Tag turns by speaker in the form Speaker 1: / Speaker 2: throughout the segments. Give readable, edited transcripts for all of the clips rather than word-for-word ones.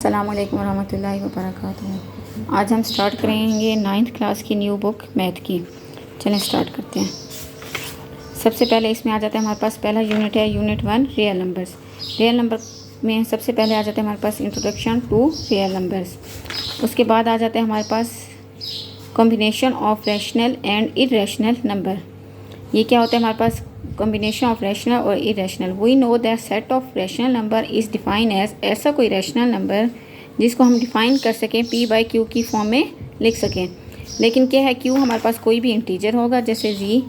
Speaker 1: अस्सलाम वालेकुम रहमतुल्लाहि व बरकातुहू। आज हम स्टार्ट करेंगे 9th क्लास की न्यू बुक मैथ की। चलें स्टार्ट करते हैं। सबसे पहले इसमें आ जाता है हमारे पास पहला यूनिट है unit 1 real numbers. Real number में सबसे पहले आ जाता है हमारे पास इंट्रोडक्शन टू रियल नंबर्स। उसके बाद आ जाता है हमारे पास combination of rational and irrational number. ये क्या होता है हमारे पास कॉम्बिनेशन ऑफ रैशनल और irrational. We know that set of rational number is define as ऐसा कोई रैशनल नंबर जिसको हम डिफ़ाइन कर सकें p/q की फॉर्म में लिख सकें। लेकिन क्या है q हमारे पास कोई भी इंटीजर होगा जैसे g,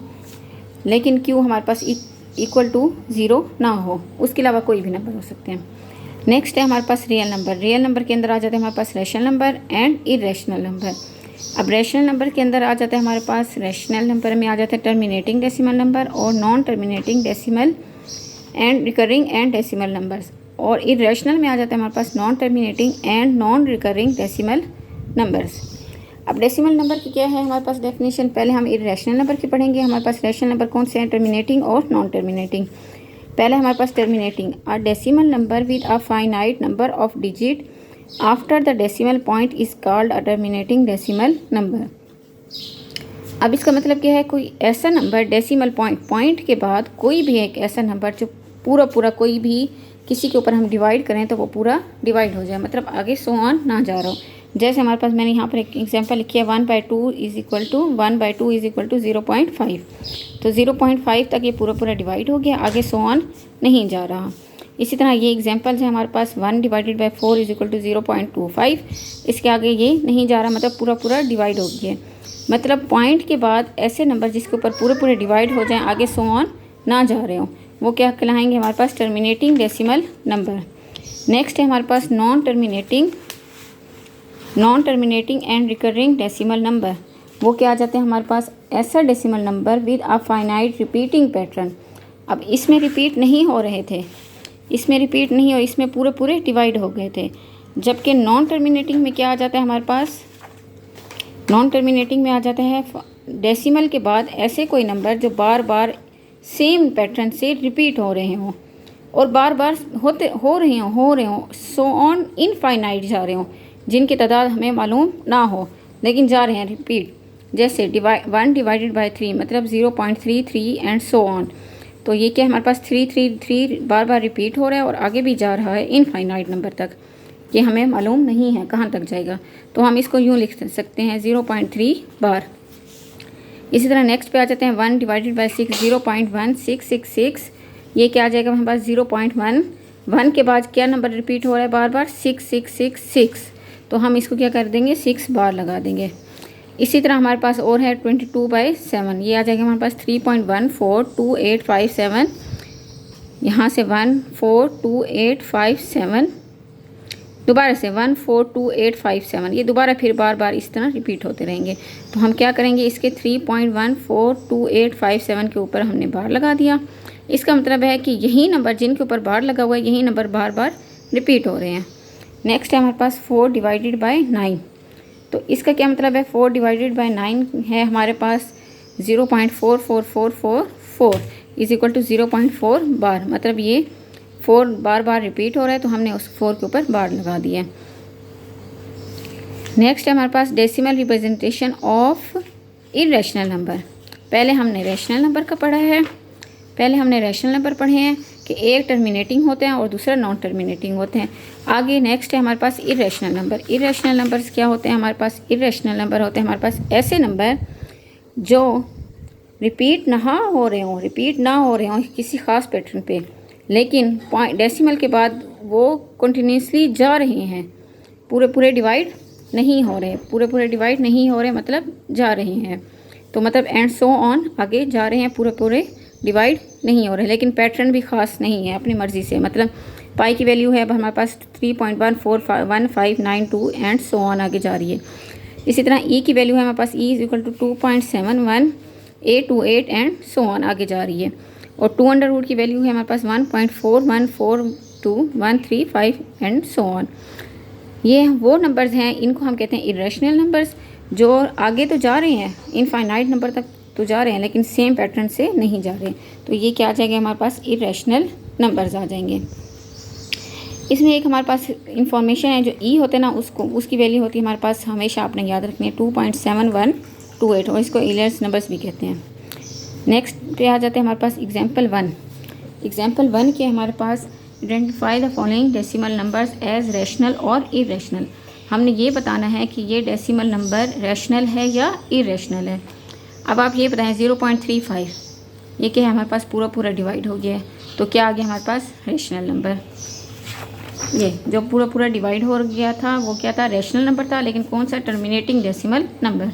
Speaker 1: लेकिन q हमारे पास इक्वल टू 0 ना हो, उसके अलावा कोई भी नंबर हो सकते हैं। नेक्स्ट है हमारे पास रियल नंबर। रियल नंबर के अंदर आ जाते हैं हमारे पास rational number and irrational number. अब रैशनल नंबर के अंदर आ जाता है हमारे पास रैशनल नंबर में आ जाता है टर्मिनेटिंग डेसिमल नंबर और non terminating decimal and recurring and decimal numbers. और इरेशनल में आ जाता है हमारे पास non terminating and non recurring decimal numbers. अब डेसिमल नंबर की क्या है हमारे पास डेफिनेशन, पहले हम इरेशनल नंबर की पढ़ेंगे। हमारे पास रैशनल नंबर कौन से हैं, टर्मिनेटिंग और नॉन टर्मिनेटिंग। पहले हमारे पास terminating, a decimal number with a finite number of digit after the decimal point is called a terminating decimal number. अब इसका मतलब क्या है, कोई ऐसा नंबर डेसिमल पॉइंट के बाद कोई भी एक ऐसा नंबर जो पूरा कोई भी किसी के ऊपर हम डिवाइड करें तो वो पूरा डिवाइड हो जाए, मतलब आगे सो ऑन ना जा रहा हो। जैसे हमारे पास मैंने यहाँ पर एक एग्जांपल लिखी है 1/2 इज़ इक्वल टू 0.5। तो 0.5 तक ये पूरा डिवाइड हो गया, आगे सो ऑन नहीं जा रहा। इसी तरह ये एग्जांपल है हमारे पास 1/4 इज़ इक्वल टू 0.25। इसके आगे ये नहीं जा रहा, मतलब पूरा डिवाइड हो गया। मतलब पॉइंट के बाद ऐसे नंबर जिसके ऊपर पूरे डिवाइड हो जाएं, आगे सो ऑन ना जा रहे हो, वो क्या कहलाएंगे हमारे पास टर्मिनेटिंग डेसिमल नंबर। नेक्स्ट है हमारे पास non terminating and recurring decimal number. वो क्या आ जाते हैं हमारे पास ऐसा decimal number with a finite repeating pattern. अब इसमें रिपीट नहीं हो रहे थे, इसमें पूरे डिवाइड हो गए थे। जबकि नॉन टर्मिनेटिंग में क्या आ जाता है हमारे पास, नॉन टर्मिनेटिंग में आ जाता है डेसिमल के बाद ऐसे कोई नंबर जो बार सेम पैटर्न से रिपीट हो रहे हों और बार हो रहे हों सो ऑन इनफाइनाइट जा रहे हों, जिनकी तादाद हमें मालूम ना हो लेकिन जा रहे हैं रिपीट। जैसे 1/3 मतलब 0.33 एंड सो ऑन। तो ये क्या हमारे पास 3 बार रिपीट हो रहा है और आगे भी जा रहा है इनफाइनाइट नंबर तक, ये हमें मालूम नहीं है कहाँ तक जाएगा। तो हम इसको यूँ लिख सकते हैं 0.3 बार। इसी तरह नेक्स्ट पे आ जाते हैं 1/6 0.1666। ये क्या आ जाएगा हमारे पास 0.1 के बाद क्या नंबर रिपीट हो रहा है बार 6666। तो हम इसको क्या कर देंगे 6 बार लगा देंगे। इसी तरह हमारे पास और है 22/7। ये आ जाएगा हमारे पास 3.142857। यहाँ से 142857, दोबारा से 142857। ये दोबारा फिर बार इस तरह रिपीट होते रहेंगे। तो हम क्या करेंगे, इसके 3.142857 के ऊपर हमने बार लगा दिया। इसका मतलब है कि यही नंबर जिनके ऊपर बार लगा हुआ है यही नंबर बार रिपीट हो रहे हैं। नेक्स्ट है हमारे पास 4/9। तो इसका क्या मतलब है, 4/9 है हमारे पास 0.4444 इज़ इक्वल टू 0.4 बार। मतलब ये 4 बार रिपीट हो रहा है तो हमने उस 4 के ऊपर बार लगा दिया। नेक्स्ट है हमारे पास decimal representation of irrational number. पहले हमने रैशनल नंबर का पढ़ा है, पढ़े हैं कि एक टर्मिनेटिंग होते हैं और दूसरा नॉन टर्मिनेटिंग होते हैं। आगे नेक्स्ट है हमारे पास इरेशनल नंबर। इरेशनल नंबर्स क्या होते हैं हमारे पास, इरेशनल नंबर होते हैं हमारे पास ऐसे नंबर जो रिपीट ना हो रहे हों किसी ख़ास पैटर्न पे, लेकिन डेसिमल के बाद वो कंटिन्यूसली जा रहे हैं, पूरे डिवाइड नहीं हो रहे, मतलब जा रहे हैं। तो मतलब एंड सो ऑन आगे जा रहे हैं, पूरे डिवाइड नहीं हो रहे, लेकिन पैटर्न भी ख़ास नहीं है अपनी मर्ज़ी से। मतलब पाई की वैल्यू है अब हमारे पास 3.141592 एंड सो ऑन आगे जा रही है। इसी तरह ई की वैल्यू है हमारे पास e is equal to 2.71828 and so on आगे जा रही है। और 2 अंडर रूट की वैल्यू है हमारे पास 1.4142 एंड सो ऑन। ये वो नंबर्स हैं, इनको हम कहते हैं इरेशनल नंबर्स, जो आगे तो जा रहे हैं इनफाइनाइट नंबर तक तो जा रहे हैं लेकिन सेम पैटर्न से नहीं जा रहे। तो ये क्या आ जाएगा हमारे पास इरेशनल नंबर्स आ जाएंगे। इसमें एक हमारे पास इंफॉर्मेशन है, जो ई होते हैं ना उसको उसकी वैल्यू होती है हमारे पास, हमेशा आपने याद रखनी है 2.7128, और इसको इलियट्स नंबर्स भी कहते हैं। नेक्स्ट पे आ जाते हैं हमारे पास एग्जाम्पल 1। एग्जाम्पल 1 के हमारे पास identify the following decimal numbers as rational और इरेशनल। हमने ये बताना है कि ये डेसिमल नंबर रैशनल है या इरेशनल है। अब आप ये बताएं 0.35 ये क्या है, हमारे पास पूरा पूरा डिवाइड हो गया है, तो क्या आ गया हमारे पास रैशनल नंबर। ये जो पूरा पूरा डिवाइड हो गया था वो क्या था, रैशनल नंबर था, लेकिन कौन सा, टर्मिनेटिंग डेसिमल नंबर।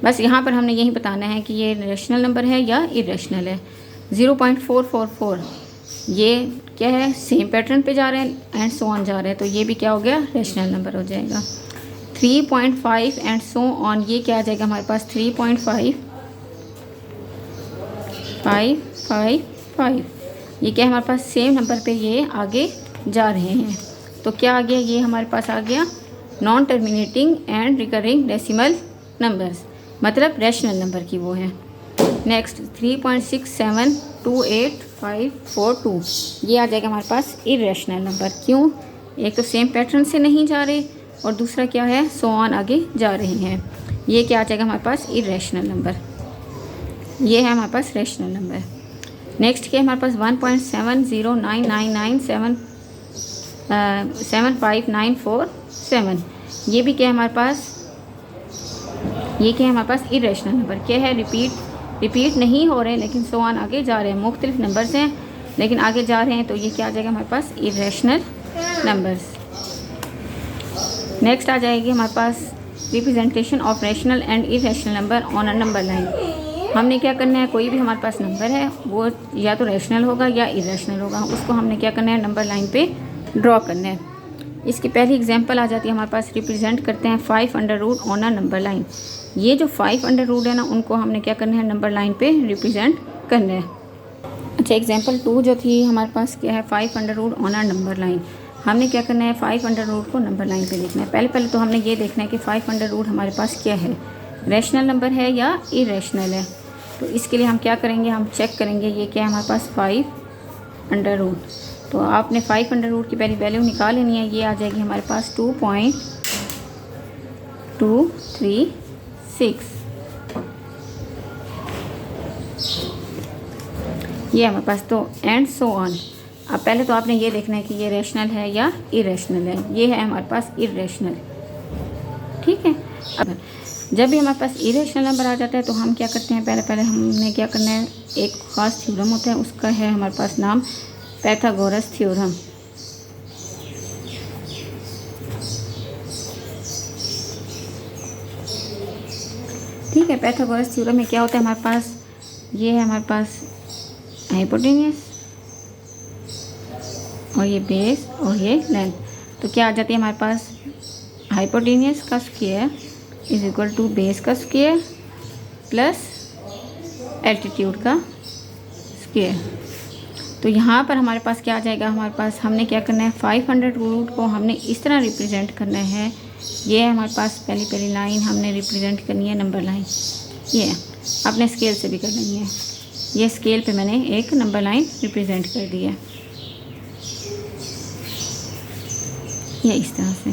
Speaker 1: बस यहाँ पर हमने यही बताना है कि ये रैशनल नंबर है या इरेशनल है। 0.444 ये क्या है, सेम पैटर्न पे जा रहे हैं एंड सो ऑन जा रहे हैं, तो ये भी क्या हो गया, रैशनल नंबर हो जाएगा। 3.5 एंड सो ऑन ये क्या आ जाएगा हमारे पास, 3.555 ये क्या है हमारे पास, सेम नंबर पे ये आगे जा रहे हैं, तो क्या आ गया, ये हमारे पास आ गया non terminating and recurring decimal numbers, मतलब रैशनल नंबर की वो है। नेक्स्ट 3.672842 ये आ जाएगा हमारे पास इरेशनल नंबर। क्यों, एक तो सेम पैटर्न से नहीं जा रहे और दूसरा क्या है, सो ऑन आगे जा रहे हैं, ये क्या आ जाएगा हमारे पास, इरेशनल नंबर। ये है हमारे पास रैशनल नंबर। नेक्स्ट क्या है हमारे पास 1.7099975947 ये भी क्या है हमारे पास, ये क्या है हमारे पास, इरेशनल नंबर। क्या है, रिपीट नहीं हो रहे हैं लेकिन सो ऑन आगे जा रहे हैं, मुख्तलिफ नंबर्स हैं लेकिन आगे जा रहे हैं, तो ये क्या आ जाएगा हमारे पास, इरेशनल नंबर्स। नेक्स्ट आ जाएगी हमारे पास representation of rational and irrational number on a number line. हमने क्या करना है, कोई भी हमारे पास नंबर है वो या तो रैशनल होगा या इरेशनल होगा, उसको हमने क्या करना है, नंबर लाइन पे ड्रॉ करना है। इसकी पहली एग्जांपल आ जाती है हमारे पास, रिप्रेजेंट करते हैं 5 under root on a number line. ये जो 5 अंडर रूट है ना, उनको हमने क्या करना है, नंबर लाइन पे रिप्रेजेंट करना है। अच्छा, एग्जांपल 2 जो थी हमारे पास क्या है, 5 under root on a number line. हमने क्या करना है, 5 अंडर रूट को नंबर लाइन पे लिखना है। पहले तो हमने ये देखना है कि 5 अंडर रूट हमारे पास क्या है, रैशनल नंबर है या इरेशनल है। तो इसके लिए हम क्या करेंगे, हम चेक करेंगे ये क्या है हमारे पास, 5 अंडर रूट। तो आपने 5 अंडर रूट की पहली वैल्यू निकाल लेनी है, ये आ जाएगी हमारे पास 2.236। ये हमारे पास, तो एंड सो ऑन। अब पहले तो आपने ये देखना है कि ये रैशनल है या इरेशनल है। ये है हमारे पास इरेशनल, ठीक है। अब जब भी हमारे पास इरेशनल नंबर आ जाता है तो हम क्या करते हैं, पहले हमने क्या करना है, एक ख़ास थ्योरम होता है, उसका है हमारे पास नाम पाइथागोरस थ्योरम। ठीक है, पाइथागोरस थ्योरम में क्या होता है हमारे पास, ये है हमारे पास हाइपोटेन्यूस और ये बेस और ये लेंथ। तो क्या आ जाती है हमारे पास, हाइपोटेन्यूस का square is equal to base का स्क्वायर प्लस एल्टीट्यूड का स्क्वायर। तो यहाँ पर हमारे पास क्या आ जाएगा, हमारे पास हमने क्या करना है, 500 रूट को हमने इस तरह रिप्रेजेंट करना है। ये है हमारे पास पहली लाइन हमने रिप्रेजेंट करनी है नंबर लाइन, ये अपने स्केल से भी कर लेंगे। ये स्केल पे मैंने एक नंबर लाइन रिप्रेजेंट कर दी है, ये इस तरह से,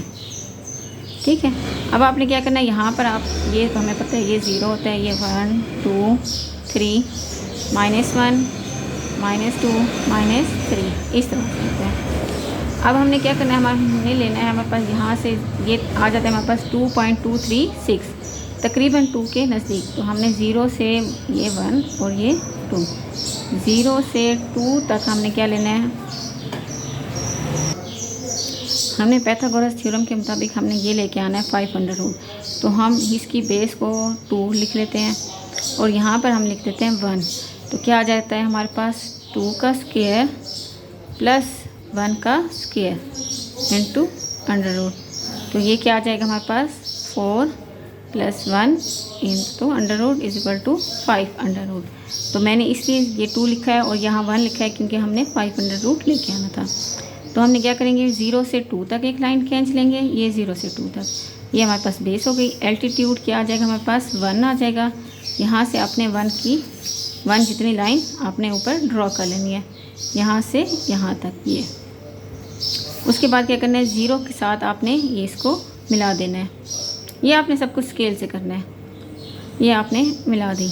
Speaker 1: ठीक है। अब आपने क्या करना है, यहाँ पर आप, ये तो हमें पता है ये 0 होता है, ये 1 2 3 -1 -2 -3 इस तरह से होता है। अब हमने क्या करना है, हमने लेना है हमारे पास यहाँ से ये आ जाता है हमारे पास 2.236 तकरीबन 2 के नज़दीक। तो हमने 0 से ये 1 और ये 2, 0 से 2 तक हमने क्या लेना है, हमने पाइथागोरस थ्योरम के मुताबिक हमने ये लेके आना है 500 रूट। तो हम इसकी बेस को 2 लिख लेते हैं और यहाँ पर हम लिख देते हैं 1। तो क्या आ जाता है हमारे पास, 2 का स्क्वायर प्लस 1 का स्क्वायर इंटू अंडर रूट। तो ये क्या आ जाएगा हमारे पास, 4 + 1 into under root is equal to 5 under root. तो मैंने इसलिए ये 2 लिखा है और यहाँ 1 लिखा है क्योंकि हमने 5 अंडर रूट लेके आना था। तो हमने क्या करेंगे, 0 से 2 तक एक लाइन खींच लेंगे, ये 0 से 2 तक, ये हमारे पास बेस हो गई। एल्टीट्यूड क्या आ जाएगा हमारे पास, 1 आ जाएगा। यहाँ से आपने 1 जितनी लाइन आपने ऊपर ड्रॉ कर लेनी है, यहाँ से यहाँ तक ये। उसके बाद क्या करना है, 0 के साथ आपने ये इसको मिला देना है। ये आपने सब कुछ स्केल से करना है। ये आपने मिला दी।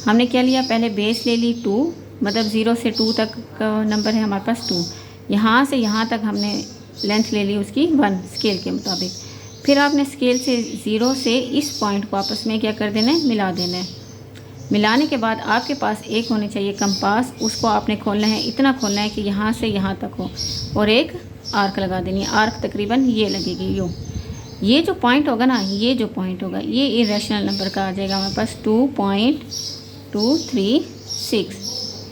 Speaker 1: हमने क्या लिया, पहले बेस ले ली 2, मतलब 0 से 2 तक का नंबर है हमारे पास 2। यहाँ से यहाँ तक हमने लेंथ ले ली उसकी 1 स्केल के मुताबिक। फिर आपने स्केल से 0 से इस पॉइंट को आपस में क्या कर देना है, मिला देना है। मिलाने के बाद आपके पास एक होनी चाहिए कंपास, उसको आपने खोलना है, इतना खोलना है कि यहाँ से यहाँ तक हो, और एक आर्क लगा देनी है। आर्क तकरीबन ये लगेगी। ये जो पॉइंट होगा ना, ये जो पॉइंट होगा ये इरेशनल नंबर का आ जाएगा हमारे पास 2.236।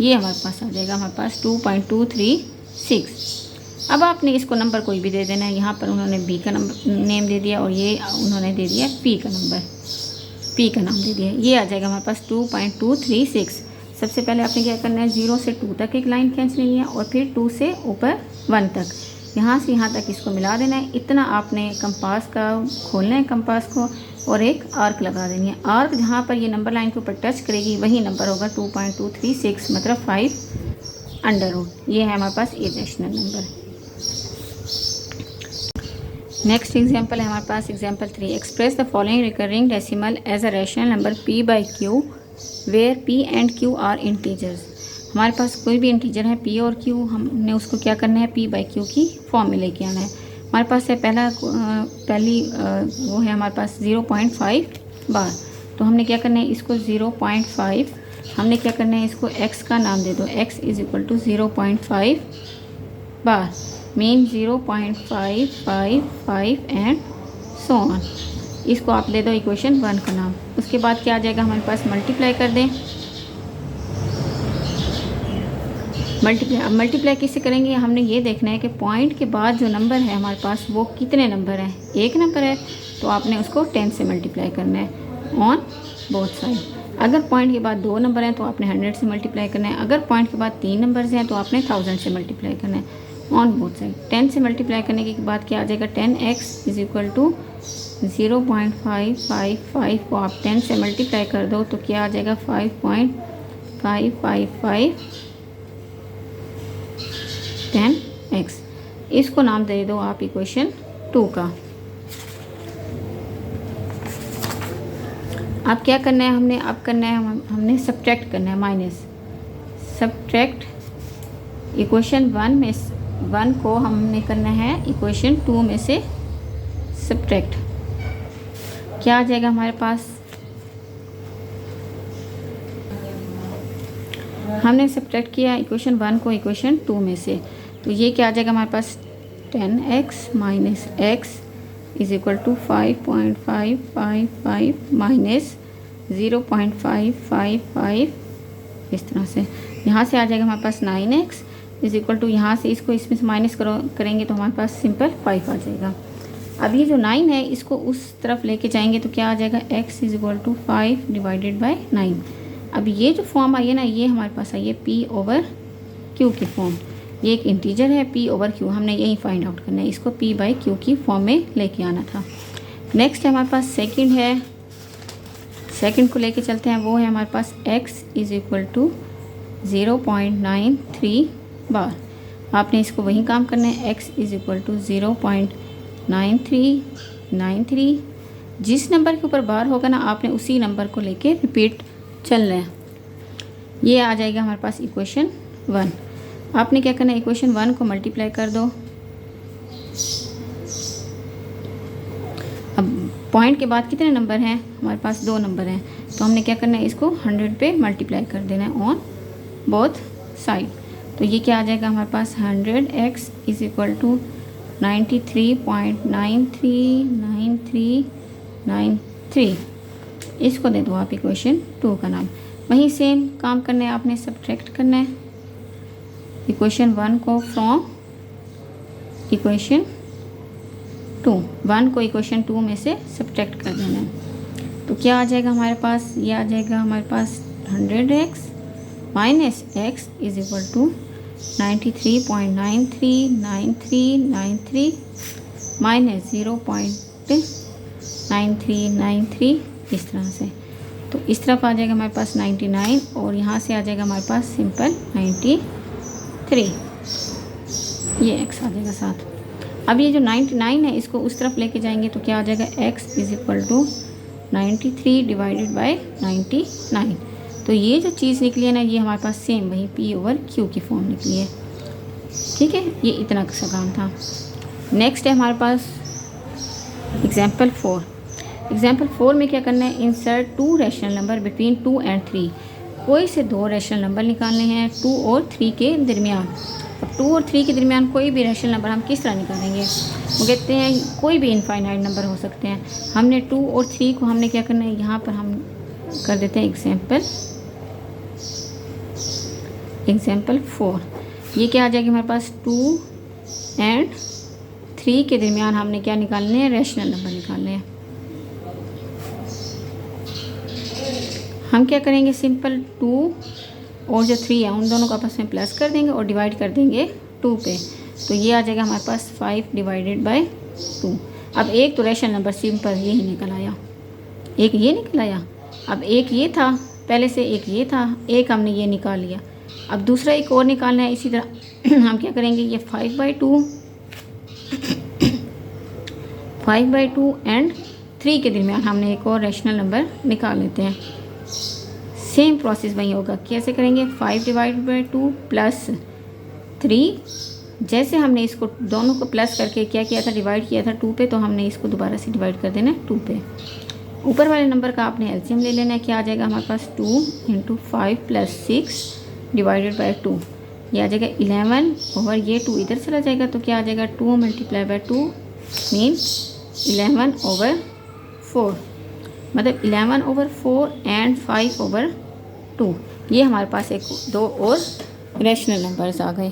Speaker 1: ये हमारे पास आ जाएगा, हमारे पास 2.236। अब आपने इसको नंबर कोई भी दे देना है। यहाँ पर उन्होंने बी का नंबर नेम दे दिया, और ये उन्होंने दे दिया पी का नंबर, पी का नाम दे दिया। ये आ जाएगा हमारे पास 2.236। सबसे पहले आपने क्या करना है, 0 से 2 तक एक लाइन खींच लेनी है, और फिर 2 से ऊपर 1 तक, यहाँ से यहाँ तक इसको मिला देना है। इतना आपने कंपास का खोलना है, कंपास को, और एक आर्क लगा देनी है। आर्क जहाँ पर ये नंबर लाइन के ऊपर टच करेगी वही नंबर होगा 2.236, मतलब 5√। ये है हमारे पास इरेशनल नंबर। नेक्स्ट एग्जाम्पल है हमारे पास example 3। Express the following recurring decimal as a rational number p by q where p and q are integers. हमारे पास कोई भी इंटीजर है p और q, हमने उसको क्या करना है, p बाई क्यू की फॉर्म में लेके आना है। हमारे पास है पहली वो है हमारे पास 0.5 बार। तो हमने क्या करना है, इसको 0.5 हमने क्या करना है, इसको x का नाम दे दो। x is equal to 0.5 bar, mean 0.555 and so on. इसको आप दे दो इक्वेशन 1 का नाम। उसके बाद क्या आ जाएगा हमारे पास, मल्टीप्लाई कर दें। मल्टीप्लाई किससे करेंगे, हमने ये देखना है कि पॉइंट के बाद जो नंबर है हमारे पास वो कितने नंबर हैं। एक नंबर है तो आपने उसको 10 से मल्टीप्लाई करना है ऑन बोथ साइड। अगर पॉइंट के बाद 2 नंबर हैं तो आपने 100 से मल्टीप्लाई करना है। अगर पॉइंट के बाद 3 नंबर्स हैं तो आपने 1000 से मल्टीप्लाई करना है ऑन बोथ साइड। 10 से मल्टीप्लाई करने के बाद क्या आ जाएगा, 10x इज इक्वल टू 0.555 को आप 10 से मल्टीप्लाई कर दो तो क्या आ जाएगा, 5.555 10x। इसको नाम दे दो आप इक्वेशन 2 का। अब क्या करना है, हमने सब्ट्रैक्ट करना है, माइनस सब्ट्रैक्ट इक्वेशन 1 में 1 को हमने करना है इक्वेशन 2 में से सब्ट्रैक्ट। क्या आ जाएगा हमारे पास, हमने सब्ट्रैक्ट किया इक्वेशन 1 को इक्वेशन 2 में से, तो ये क्या आ जाएगा हमारे पास, 10x minus x is equal to 5.555 minus 0.555। इस तरह से यहाँ से आ जाएगा हमारे पास 9x इज इक्वल टू, यहाँ से इसको इसमें से माइनस करेंगे तो हमारे पास सिंपल 5 आ जाएगा। अब ये जो 9 है इसको उस तरफ लेके जाएंगे तो क्या आ जाएगा, x is equal to 5 divided by 9। अब ये जो फॉर्म आई है ना, ये हमारे पास आई है p ओवर q की फॉर्म। ये एक इंटीजर है p ओवर q, हमने यही फाइंड आउट करना है, इसको p बाई q की फॉर्म में लेके आना था। नेक्स्ट हमारे पास सेकंड है, सेकंड को लेके चलते हैं। वो है हमारे पास x इज़ इक्वल टू 0.93 बार। आपने इसको वही काम करना है, x इज़ इक्वल टू 0.9393। जिस नंबर के ऊपर बार होगा ना, आपने उसी नंबर को लेके रिपीट चलना है। ये आ जाएगा हमारे पास इक्वेशन 1। आपने क्या करना है, इक्वेशन 1 को मल्टीप्लाई कर दो। अब पॉइंट के बाद कितने नंबर हैं, हमारे पास 2 नंबर हैं, तो हमने क्या करना है, इसको 100 पे मल्टीप्लाई कर देना है ऑन बोथ साइड। तो ये क्या आ जाएगा हमारे पास, 100x इज़ इक्वल टू 93.939393। इसको दे दो आप इक्वेशन 2 का नाम। वहीं सेम काम करना है, आपने सब्ट्रैक्ट करना है इक्वेशन 1 को फ्रॉम इक्वेशन 2। 1 को इक्वेशन 2 में से सब्ट्रैक्ट कर देना है। तो क्या आ जाएगा हमारे पास, ये आ जाएगा हमारे पास 100x minus x is equal to 93.939393 minus 0.9393, इस तरह से। तो इस तरफ आ जाएगा हमारे पास 99 और यहाँ से आ जाएगा हमारे पास सिंपल 93। ये x आ जाएगा साथ। अब ये जो 99 है इसको उस तरफ लेके जाएंगे तो क्या आ जाएगा, x is equal to 93 divided by 99। तो ये जो चीज़ निकली है ना, ये हमारे पास सेम वही p/q की फॉर्म निकली है। ठीक है, ये इतना सा काम था। नेक्स्ट है हमारे पास एग्जाम्पल 4। एग्जाम्पल 4 में क्या करना है, insert 2 rational number between 2 and 3। कोई से 2 रैशनल नंबर निकालने हैं 2 और 3 के दरमियान। अब 2 और 3 के दरमियान कोई भी रैशनल नंबर हम किस तरह निकालेंगे, वो कहते हैं कोई भी इनफाइनाइट नंबर हो सकते हैं। हमने 2 और 3 को हमने क्या करना है, यहाँ पर हम कर देते हैं एग्जाम्पल 4। ये क्या आ जाएगी हमारे पास, 2 and 3 के दरमियान हमने क्या निकालने हैं, रैशनल नंबर निकालने हैं। हम क्या करेंगे, सिंपल 2 और जो 3 है उन दोनों को आपस में प्लस कर देंगे और डिवाइड कर देंगे 2 पे। तो ये आ जाएगा हमारे पास 5 डिवाइडेड बाई 2। अब एक तो रैशनल नंबर सिंपल ये ही निकल आया, एक ये निकल आया। अब एक ये था पहले से, एक ये था, एक हमने ये निकाल लिया। अब दूसरा एक और निकालना है। इसी तरह हम क्या करेंगे, ये 5/2 एंड 3 के दरमियान हमने एक और रैशनल नंबर निकाल लेते हैं। सेम प्रोसेस वही होगा। कैसे करेंगे, 5 डिवाइडेड बाई 2 प्लस 3। जैसे हमने इसको दोनों को प्लस करके क्या किया था, डिवाइड किया था 2 पे, तो हमने इसको दोबारा से डिवाइड कर देना है 2 पे। ऊपर वाले नंबर का आपने एलसीएम ले लेना है। क्या आ जाएगा हमारे पास, 2 × 5 + 6 डिवाइडेड बाई 2। ये आ जाएगा 11 ओवर ये 2 इधर चला जाएगा तो क्या आ जाएगा, 2 × 2 मीन्स 11/4, मतलब 11/4 एंड 5/2। ये हमारे पास एक 2 और रैशनल नंबर्स आ गए।